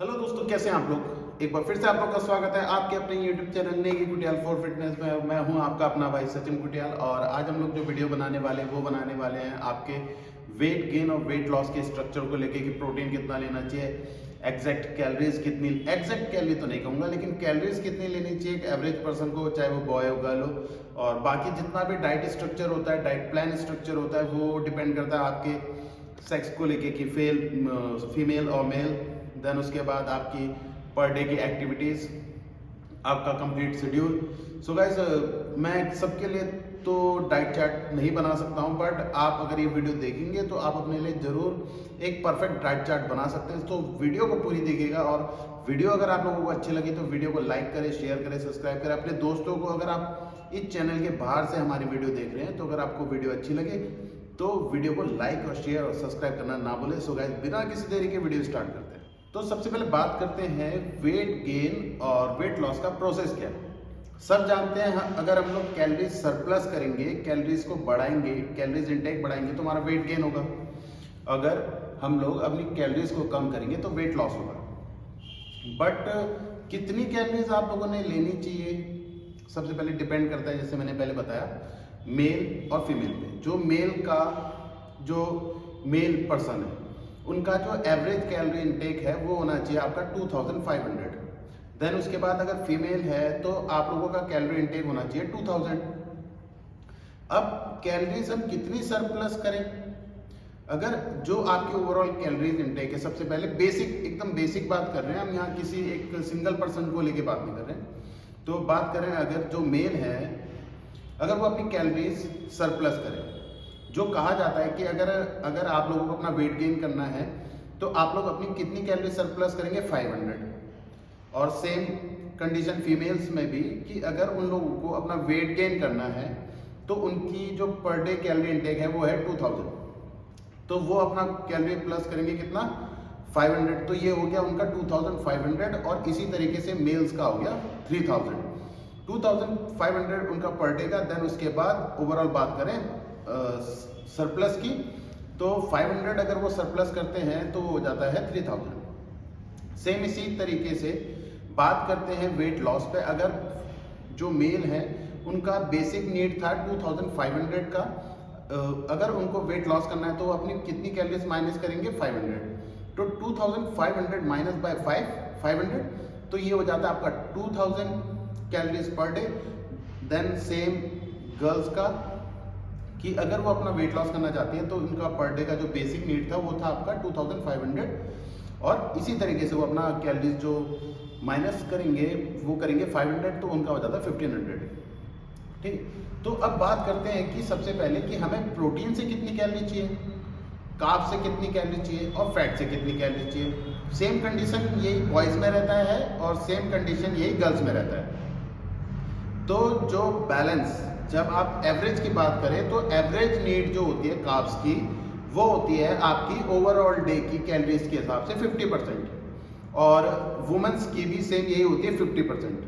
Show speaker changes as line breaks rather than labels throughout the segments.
Hello दोस्तों, कैसे हैं आप लोग। एक बार फिर से आप लोग का स्वागत है आपके अपने YouTube channel Negi कुटियाल for fitness में। मैं हूं आपका अपना भाई सचिन कुटियाल और आज हम लोग जो वीडियो बनाने वाले हैं वो बनाने वाले हैं आपके वेट गेन और वेट लॉस के स्ट्रक्चर को लेके कि प्रोटीन कितना लेना चाहिए, एग्जैक्ट कैलोरीज कितनी, एग्जैक्ट कैलोरी तो नहीं कहूँगा लेकिन कैलोरीज कितनी लेनी चाहिए एक एवरेज पर्सन को, चाहे वो बॉय हो गर्ल हो। और बाकी जितना भी डाइट स्ट्रक्चर होता है, डाइट प्लान स्ट्रक्चर होता है, वो डिपेंड करता है आपके सेक्स को लेके कि फीमेल और मेल। देन उसके बाद आपकी पर डे की एक्टिविटीज़, आपका कंप्लीट शेड्यूल। सो गाइस, मैं सबके लिए तो डाइट चार्ट नहीं बना सकता हूं, बट आप अगर ये वीडियो देखेंगे तो आप अपने लिए ज़रूर एक परफेक्ट डाइट चार्ट बना सकते हैं। तो वीडियो को पूरी देखिएगा और वीडियो अगर आप लोगों को अच्छी लगी तो वीडियो को लाइक करें, शेयर करें, सब्सक्राइब करें अपने दोस्तों को। अगर आप इस चैनल के बाहर से हमारी वीडियो देख रहे हैं तो अगर आपको वीडियो अच्छी लगे तो वीडियो को लाइक और शेयर और सब्सक्राइब करना ना भूलें। सो गाइस, बिना किसी देरी के वीडियो स्टार्ट करते हैं। तो सबसे पहले बात करते हैं वेट गेन और वेट लॉस का प्रोसेस क्या है। सब जानते हैं अगर हम लोग कैलोरीज सरप्लस करेंगे, कैलोरीज को बढ़ाएंगे, कैलोरीज इंटेक बढ़ाएंगे तो हमारा वेट गेन होगा। अगर हम लोग अपनी कैलोरीज को कम करेंगे तो वेट लॉस होगा। बट कितनी कैलोरीज आप लोगों ने लेनी चाहिए, सबसे पहले डिपेंड करता है, जैसे मैंने पहले बताया, मेल और फीमेल पे। जो मेल पर्सन है उनका जो एवरेज कैलोरी इनटेक है वो होना चाहिए आपका 2500। देन उसके बाद अगर फीमेल है तो आप लोगों का कैलोरी इनटेक होना चाहिए 2000। अब कैलोरीज हम कितनी सरप्लस करें, अगर जो आपकी ओवरऑल कैलोरीज इनटेक है, सबसे पहले बेसिक, एकदम बेसिक बात कर रहे हैं हम यहाँ, किसी एक सिंगल पर्सन को लेके बात नहीं कर रहे हैं। तो बात करें अगर जो मेल है, अगर वो अपनी कैलोरीज सरप्लस करें, जो कहा जाता है कि अगर आप लोगों को अपना वेट गेन करना है तो आप लोग अपनी कितनी कैलोरी सरप्लस करेंगे, 500। और सेम कंडीशन फीमेल्स में भी कि अगर उन लोगों को अपना वेट गेन करना है तो उनकी जो पर डे कैलोरी इनटेक है वो है 2000, तो वो अपना कैलोरी प्लस करेंगे कितना, 500। तो ये हो गया उनका 2500 और इसी तरीके से मेल्स का हो गया 3000। 2500 उनका पर डे का। देन उसके बाद ओवरऑल बात करें सरप्लस की, तो 500 अगर वो सरप्लस करते हैं तो हो जाता है 3000। सेम इसी तरीके से बात करते हैं वेट लॉस पे। अगर जो मेल है उनका बेसिक नीड था 2500 का, अगर उनको वेट लॉस करना है तो अपनी कितनी कैलोरीज माइनस करेंगे, 500। तो 2500 माइनस बाय 500, तो ये हो जाता है आपका 2000 calories per day. Then same girls का कि अगर वो अपना वेट लॉस करना चाहती हैं तो उनका पर डे का जो बेसिक नीड था वो था आपका 2500, और इसी तरीके से वो अपना कैलोरीज जो माइनस करेंगे वो करेंगे 500, तो उनका हो जाता है 1500। ठीक, तो अब बात करते हैं कि सबसे पहले कि हमें प्रोटीन से कितनी कैलोरी चाहिए, कार्ब से कितनी कैलोरी चाहिए और फैट से कितनी कैलोरी चाहिए। सेम कंडीशन यही बॉयज में रहता है और सेम कंडीशन यही गर्ल्स में रहता है। तो जो बैलेंस, जब आप एवरेज की बात करें तो एवरेज नीड जो होती है कार्ब्स की वो होती है आपकी ओवरऑल डे की कैलोरीज के हिसाब से 50%, और वुमेन्स की भी सेम यही होती है 50%।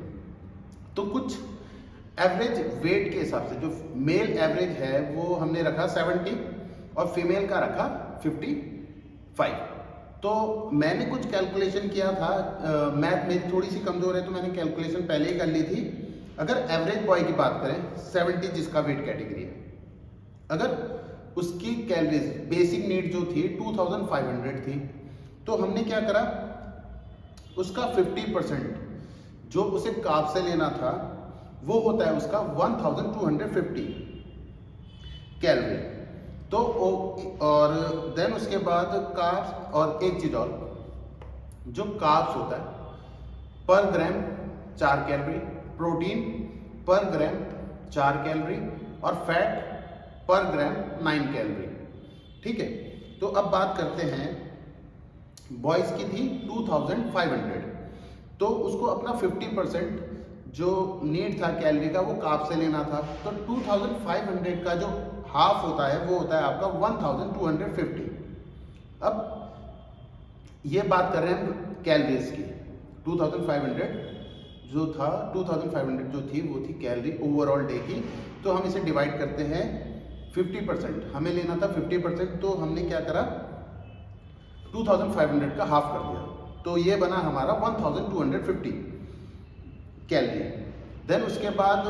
तो कुछ एवरेज वेट के हिसाब से जो मेल एवरेज है वो हमने रखा 70 और फीमेल का रखा 55। तो मैंने कुछ कैलकुलेशन किया था, मैथ मेरी थोड़ी सी कमजोर है तो मैंने कैलकुलेशन पहले ही कर ली थी। अगर एवरेज बॉय की बात करें 70 जिसका वेट कैटेगरी है, अगर उसकी कैलोरीज बेसिक नीड जो थी 2500 थी, तो हमने क्या करा, उसका 50% जो उसे कार्ब से लेना था वो होता है उसका 1250 कैलोरी। तो और देन उसके बाद कार्ब्स, और एक चीज और, जो कार्ब्स होता है पर ग्राम 4 कैलोरी, प्रोटीन पर ग्राम 4 कैलोरी और फैट पर ग्राम 9 कैलोरी। ठीक है, तो अब बात करते हैं बॉयज की थी 2500, तो उसको अपना 50% जो नीड था कैलोरी का वो कार्ब से लेना था, तो 2500 का जो हाफ होता है वो होता है आपका 1250। अब ये बात कर रहे हैं हम कैलोरीज की। 2500 जो था, 2500 जो थी वो थी कैलोरी ओवरऑल डे की। तो हम इसे डिवाइड करते हैं 50%, हमें लेना था 50%, तो हमने क्या करा, 2500 का हाफ कर दिया। तो ये बना हमारा 1250 कैलोरी। देन उसके बाद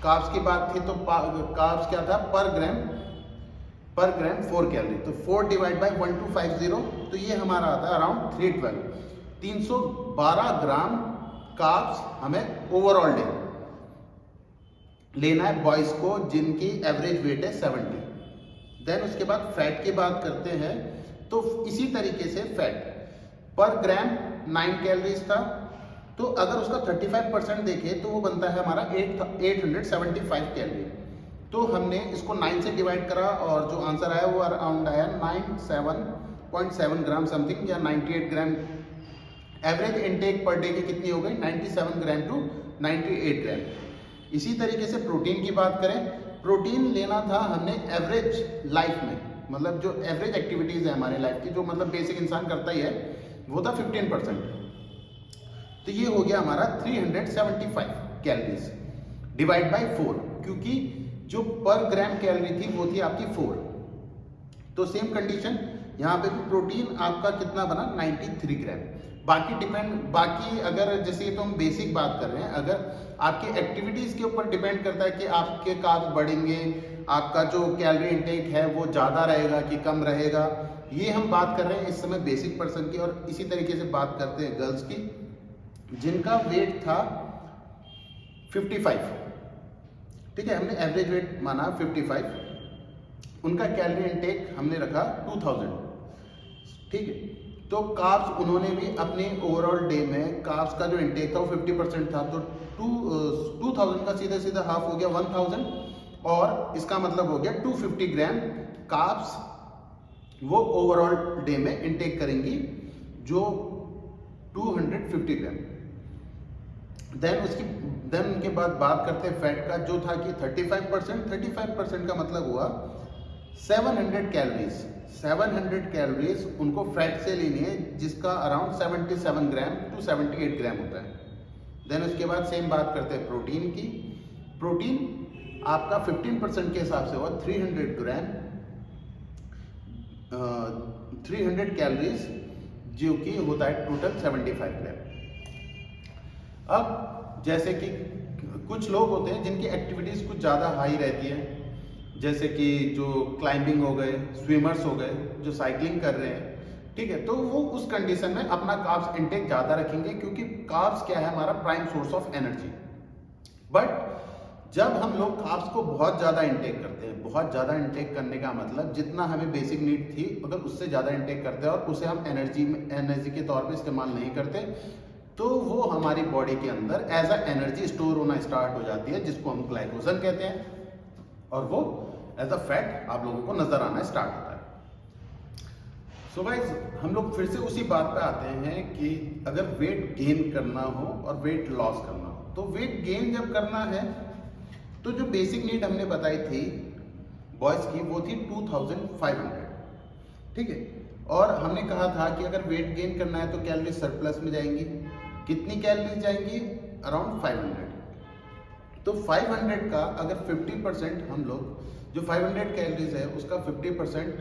कार्ब्स की बात थी, तो कार्ब्स क्या था, पर ग्राम 4 कैलोरी, तो 4 डिवाइड बाई 1250, तो ये हमारा आता है अराउंड 312 ग्राम कार्ब्स हमें ओवरऑल डे लेना है बॉयज को जिनकी एवरेज वेट है 70। देन उसके बाद फैट की बात करते हैं, तो इसी तरीके से फैट पर ग्राम 9 कैलोरीज था, तो अगर उसका 35% देखें तो वो बनता है हमारा 875 कैलोरी। तो हमने इसको 9 से डिवाइड करा और जो आंसर आया वो अराउंड आया 97.7 ग्राम समथिंग, या 98 ग्राम। एवरेज इनटेक पर डे की कितनी हो गई, 97 ग्राम टू 98 ग्राम। इसी तरीके से प्रोटीन की बात करें, प्रोटीन लेना था हमने एवरेज लाइफ में, मतलब जो एवरेज एक्टिविटीज़ है हमारे लाइफ की, जो मतलब बेसिक इंसान करता ही है, वो था 15%। तो ये हो गया हमारा 375 कैलोरीज डिवाइड बाय 4, क्योंकि जो पर ग्राम कैलोरी थी वो थी आपकी 4। तो सेम कंडीशन यहाँ पे भी प्रोटीन आपका कितना बना, 93 ग्राम। बाकी अगर जैसे तो हम बेसिक बात कर रहे हैं, अगर आपके एक्टिविटीज़ के ऊपर डिपेंड करता है कि आपके कार्ब्स बढ़ेंगे, आपका जो कैलोरी इनटेक है वो ज़्यादा रहेगा कि कम रहेगा, ये हम बात कर रहे हैं इस समय बेसिक पर्सन की। और इसी तरीके से बात करते हैं गर्ल्स की, जिनका वेट था 55, ठीक है, हमने एवरेज वेट माना 55, उनका कैलोरी इनटेक हमने रखा 2000, ठीक है। तो कार्ब्स उन्होंने भी अपने ओवरऑल डे में कार्ब्स का जो इनटेक था वो 50% था, तो 2000 का सीधा सीधा हाफ हो गया 1000, और इसका मतलब हो गया 250 ग्राम कार्ब्स वो ओवरऑल डे में इनटेक करेंगी, जो 250 ग्राम। देन उनके बाद बात करते हैं फैट का, जो था कि 35% का मतलब हुआ 700 कैलोरीज। 700 कैलोरीज उनको फैट से लेनी है, जिसका अराउंड 77 ग्राम टू 78 ग्राम होता है। देन उसके बाद सेम बात करते हैं प्रोटीन की। प्रोटीन आपका 15% के हिसाब से हुआ 300 कैलोरीज, जो कि होता है टोटल 75 ग्राम। अब जैसे कि कुछ लोग होते हैं जिनकी एक्टिविटीज़ कुछ ज़्यादा हाई रहती है, जैसे कि जो क्लाइंबिंग हो गए, स्विमर्स हो गए, जो साइकिलिंग कर रहे हैं, ठीक है, तो वो उस कंडीशन में अपना कार्ब्स इनटेक ज़्यादा रखेंगे, क्योंकि कार्ब्स क्या है, हमारा prime source of energy. But जब हम लोग कार्ब्स को बहुत ज़्यादा इनटेक करते हैं, बहुत ज़्यादा इनटेक करने का मतलब जितना हमें बेसिक नीड थी अगर उससे ज़्यादा इनटेक करते हैं और उसे हम एनर्जी के तौर पे इस्तेमाल नहीं करते, तो वो हमारी बॉडी के अंदर एज अ एनर्जी स्टोर होना स्टार्ट हो जाती है, जिसको हम ग्लाइकोजन कहते हैं, और वो एज अ फैट आप लोगों को नजर आना स्टार्ट होता है। सो गाइस, हम लोग फिर से उसी बात पे आते हैं कि अगर वेट गेन करना हो और वेट लॉस करना हो, तो वेट गेन जब करना है तो जो बेसिक नीड हमने बताई थी बॉयज की वो थी 2500, ठीक है, और हमने कहा था कि अगर वेट गेन करना है तो कैलोरी सरप्लस में जाएंगी। कितनी कैलोरी जाएंगी, अराउंड 500। तो 500 का अगर 50% हम लोग, जो 500 कैलोरीज है उसका 50%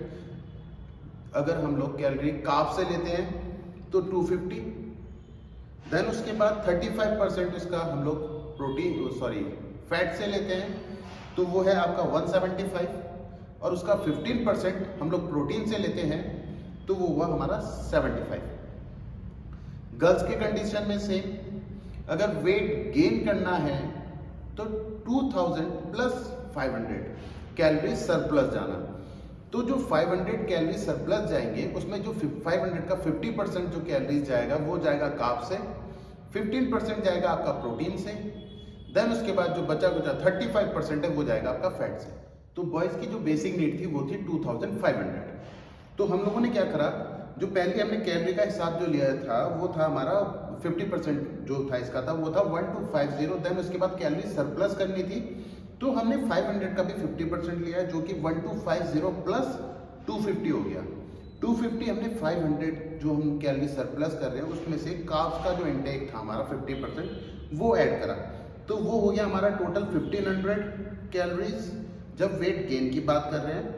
अगर हम लोग कैलोरी कार्ब से लेते हैं तो 250। देन उसके बाद 35% इसका हम लोग फैट से लेते हैं तो वो है आपका 175, और उसका 15% हम लोग प्रोटीन से लेते हैं तो वो हुआ हमारा 75। गर्ल्स के कंडीशन में सेम, अगर वेट गेन करना है तो 2000 प्लस 500 कैलोरी सरप्लस जाना। तो जो 500 कैलोरी सरप्लस जाएंगे उसमें जो 500 का 50% जो कैलोरीज जाएगा वो जाएगा कार्ब से, 15% जाएगा आपका प्रोटीन से, देन उसके बाद जो बचा 35% है वो जाएगा आपका फैट से। तो बॉयज की जो बेसिक नीड थी वो थी 2500। तो हम लोगों ने क्या करा, जो पहले हमने कैलोरी का हिसाब जो लिया था वो था हमारा 50% जो था इसका था वो था 1250। देन उसके बाद कैलोरी सरप्लस करनी थी तो हमने 500 का भी 50% लिया जो कि 1250 प्लस 250 हो गया। 250 हमने 500 जो हम कैलोरी सरप्लस कर रहे हैं उसमें से कार्ब्स का जो इनटेक था हमारा 50% वो ऐड करा, तो वो हो गया हमारा टोटल 1500 कैलोरीज जब वेट गेन की बात कर रहे हैं,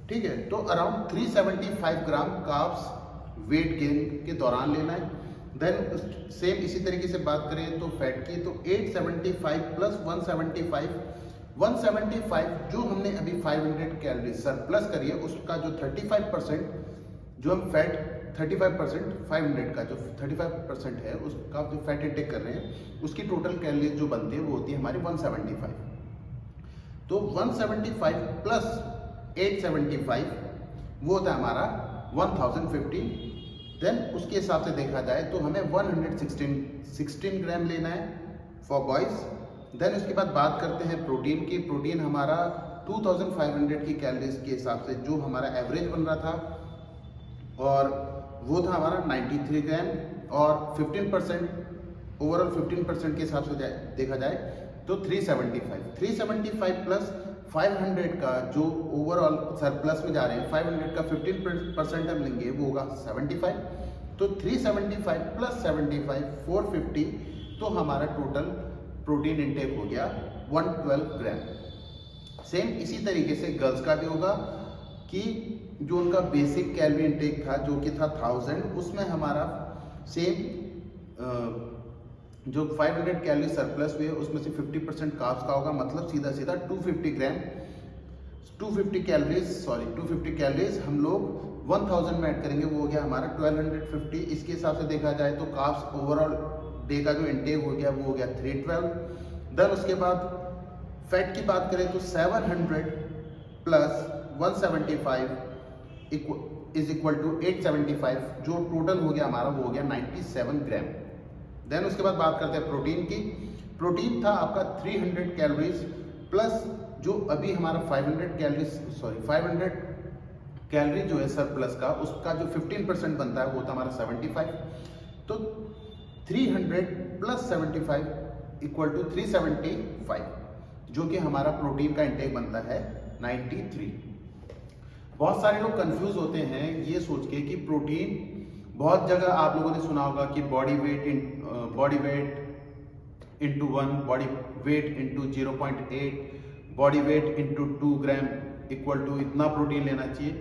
ठीक है। तो अराउंड 375 ग्राम कार्ब्स वेट गेन के दौरान लेना है। देन सेम इसी तरीके से बात करें तो फैट की, तो 875 प्लस 175 जो हमने अभी 500 कैलोरी सरप्लस करी है, उसका जो 35% जो हम फैट 35% 500 का जो 35% है उसका जो फैट इंटेक कर रहे हैं, उसकी टोटल कैलोरी जो बनती है वो होती है हमारी 175। तो 175 प्लस 875 वो होता है हमारा 1015। देन उसके हिसाब से देखा जाए तो हमें 116 ग्राम लेना है फॉर बॉयज। देन उसके बाद बात करते हैं प्रोटीन की। प्रोटीन हमारा 2500 की कैलोरीज के हिसाब से जो हमारा एवरेज बन रहा था, और वो था हमारा 93 ग्राम, और 15% ओवरऑल 15% के हिसाब से देखा जाए तो 375 प्लस 500 का जो ओवरऑल सरप्लस में जा रहे हैं, 500 का 15% हम लेंगे वो होगा 75। तो 375 प्लस 75 450, तो हमारा टोटल प्रोटीन इंटेक हो गया 112 ग्राम। सेम इसी तरीके से गर्ल्स का भी होगा कि जो उनका बेसिक कैलोरी इंटेक था जो कि था 1000, उसमें हमारा सेम जो 500 कैलोरी सरप्लस हुए उसमें से 50% कार्ब्स का होगा, मतलब सीधा सीधा 250 कैलोरीज हम लोग 1000 में ऐड करेंगे, वो हो गया हमारा 1250। इसके हिसाब से देखा जाए तो कार्ब्स ओवरऑल डे का जो इंटेक हो गया वो हो गया 312। देन उसके बाद फैट की बात करें तो 700 प्लस 175 इज इक्वल टू 875, जो टोटल हो गया हमारा वो हो गया 97 ग्राम। देन उसके बाद बात करते हैं प्रोटीन की। प्रोटीन था आपका 300 कैलोरीज प्लस जो अभी हमारा 500 कैलोरी जो है सरप्लस का, उसका जो 15% बनता है वो था हमारा 75। तो 300 प्लस 75 इक्वल टू 375, जो कि हमारा प्रोटीन का इंटेक बनता है 93। बहुत सारे लोग कंफ्यूज होते हैं ये सोच के कि प्रोटीन, बहुत जगह आप लोगों ने सुना होगा कि body weight into 1, body weight into 0.8, body weight into 2 gram equal to इतना प्रोटीन लेना चाहिए।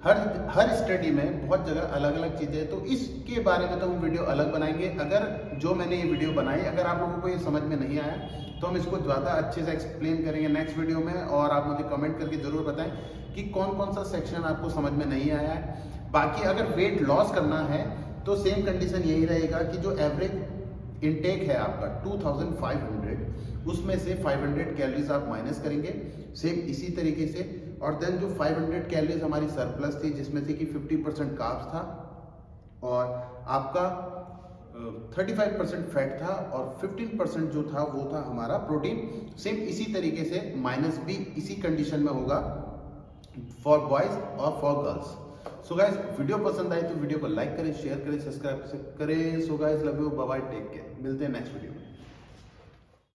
हर स्टडी में बहुत जगह अलग अलग चीज़ें, तो इसके बारे में तो हम वीडियो अलग बनाएंगे। अगर जो मैंने ये वीडियो बनाई, अगर आप लोगों को ये समझ में नहीं आया तो हम इसको ज़्यादा अच्छे से एक्सप्लेन करेंगे नेक्स्ट वीडियो में, और आप मुझे कमेंट करके ज़रूर बताएं कि कौन कौन सा सेक्शन आपको समझ में नहीं आया है। बाकी अगर वेट लॉस करना है तो सेम कंडीशन यही रहेगा कि जो एवरेज इंटेक है आपका 2500, उसमें से 500 कैलोरीज आप माइनस करेंगे, सेम इसी तरीके से। और देन जो 500 कैलोरीज हमारी सरप्लस थी जिसमें से कि 50% कार्ब्स था और आपका 35% फैट था, और 15% जो था वो था हमारा प्रोटीन। सेम इसी तरीके से माइनस भी इसी कंडीशन में होगा फॉर बॉयज और for girls. So guys, video पसंद आई तो वीडियो को लाइक करें, शेयर करें, सब्सक्राइब करें। So guys, love you, bye bye, take care. मिलते हैं नेक्स्ट वीडियो में।